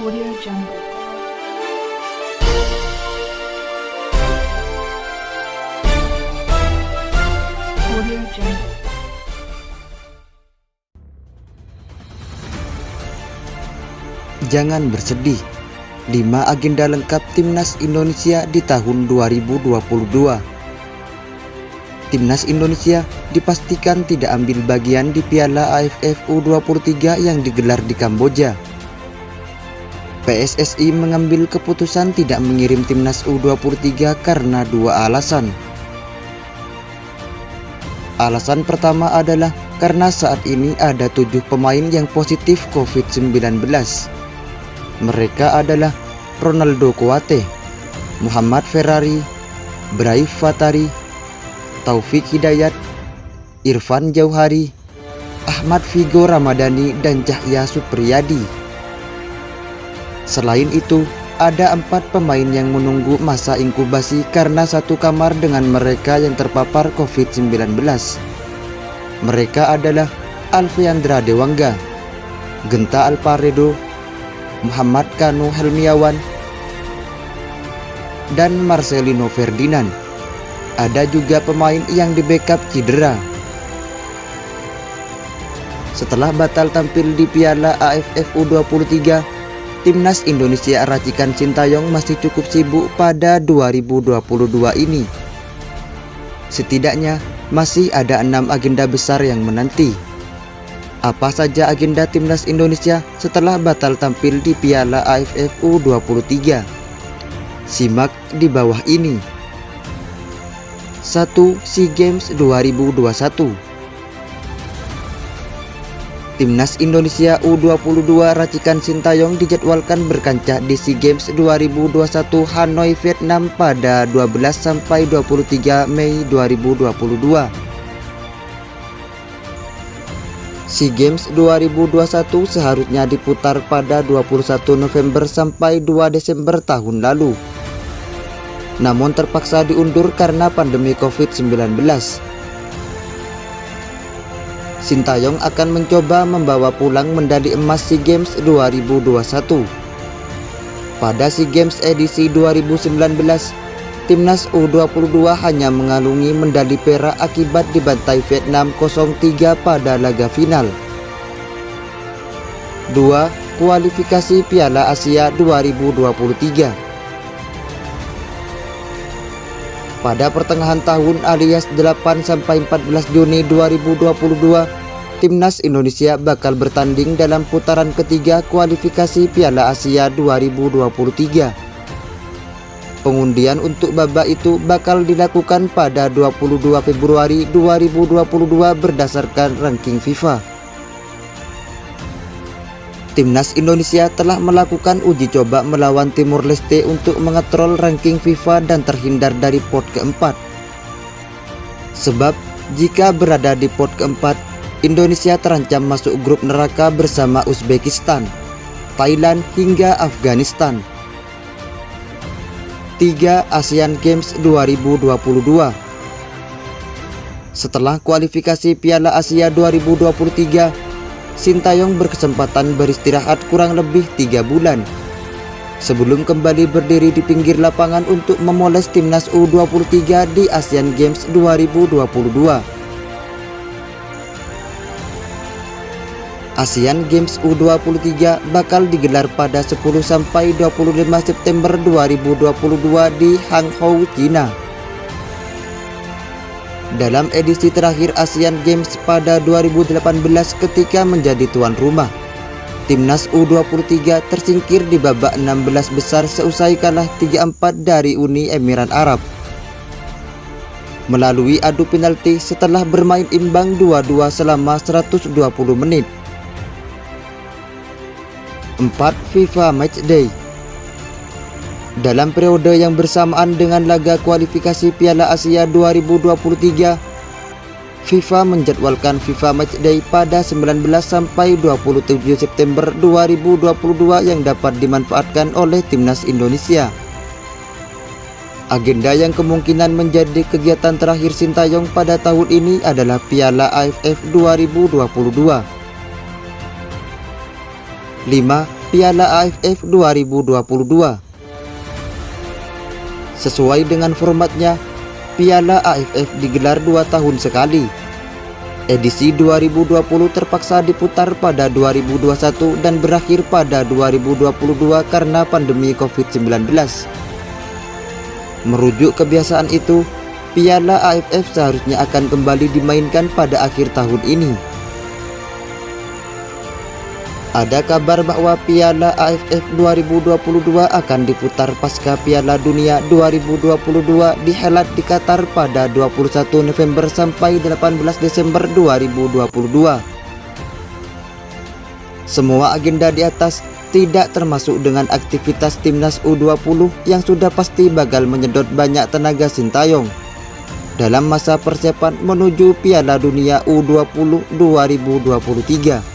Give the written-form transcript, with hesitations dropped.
Audio Jungle. Audio Jungle. Jangan bersedih. 5 agenda lengkap Timnas Indonesia di tahun 2022. Timnas Indonesia dipastikan tidak ambil bagian di Piala AFF U23 yang digelar di Kamboja. PSSI mengambil keputusan tidak mengirim Timnas U23 karena 2 alasan. Alasan pertama adalah karena saat ini ada 7 pemain yang positif COVID-19. Mereka adalah Ronaldo Kouate, Muhammad Ferrari, Braif Fatari, Taufik Hidayat, Irfan Jauhari, Ahmad Vigo Ramadhani, dan Cahya Supriyadi. Selain itu, ada 4 pemain yang menunggu masa inkubasi karena satu kamar dengan mereka yang terpapar COVID-19. Mereka adalah Alfeandra Dewangga, Genta Alparedo, Muhammad Kanu Helmiawan, dan Marcelino Ferdinand. Ada juga pemain yang di backup cedera. Setelah batal tampil di Piala AFF U23, Timnas Indonesia racikan Sintayong masih cukup sibuk pada 2022 ini. Setidaknya masih ada 6 agenda besar yang menanti. Apa saja agenda Timnas Indonesia setelah batal tampil di Piala AFF U23? Simak di bawah ini. 1. SEA Games 2021. Timnas Indonesia U22 racikan Sintayong dijadwalkan berkancah di SEA Games 2021 Hanoi, Vietnam pada 12-23 Mei 2022. SEA Games 2021 seharusnya diputar pada 21 November sampai 2 Desember tahun lalu. Namun terpaksa diundur karena pandemi COVID-19. Sintayong akan mencoba membawa pulang medali emas SEA Games 2021. Pada SEA Games edisi 2019, Timnas U22 hanya mengalungi medali perak akibat dibantai Vietnam 0-3 pada laga final. 2. Kualifikasi Piala Asia 2023. Pada pertengahan tahun alias 8-14 Juni 2022, Timnas Indonesia bakal bertanding dalam putaran ketiga kualifikasi Piala Asia 2023. Pengundian untuk babak itu bakal dilakukan pada 22 Februari 2022 berdasarkan ranking FIFA. Timnas Indonesia telah melakukan uji coba melawan Timor Leste untuk mengetrol ranking FIFA dan terhindar dari pot keempat. Sebab jika berada di pot keempat, Indonesia terancam masuk grup neraka bersama Uzbekistan, Thailand hingga Afghanistan. 3. ASEAN Games 2022. Setelah kualifikasi Piala Asia 2023, Sintayong berkesempatan beristirahat kurang lebih 3 bulan sebelum kembali berdiri di pinggir lapangan untuk memoles Timnas U23 di ASEAN Games 2022. ASEAN Games U23 bakal digelar pada 10-25 September 2022 di Hangzhou, China. Dalam edisi terakhir ASEAN Games pada 2018 ketika menjadi tuan rumah, Timnas U23 tersingkir di babak 16 besar seusai kalah 3-4 dari Uni Emirat Arab melalui adu penalti setelah bermain imbang 2-2 selama 120 menit. 4. FIFA Matchday. Dalam periode yang bersamaan dengan laga kualifikasi Piala Asia 2023, FIFA menjadwalkan FIFA Matchday pada 19-27 September 2022 yang dapat dimanfaatkan oleh Timnas Indonesia. Agenda yang kemungkinan menjadi kegiatan terakhir Sintayong pada tahun ini adalah Piala AFF 2022. 5. Piala AFF 2022. Sesuai dengan formatnya, Piala AFF digelar 2 tahun sekali. Edisi 2020 terpaksa diputar pada 2021 dan berakhir pada 2022 karena pandemi COVID-19. Merujuk kebiasaan itu, Piala AFF seharusnya akan kembali dimainkan pada akhir tahun ini. Ada kabar bahwa Piala AFF 2022 akan diputar pasca Piala Dunia 2022 dihelat di Qatar pada 21 November sampai 18 Desember 2022. Semua agenda di atas tidak termasuk dengan aktivitas timnas U20 yang sudah pasti bakal menyedot banyak tenaga Sintayong dalam masa persiapan menuju Piala Dunia U20 2023.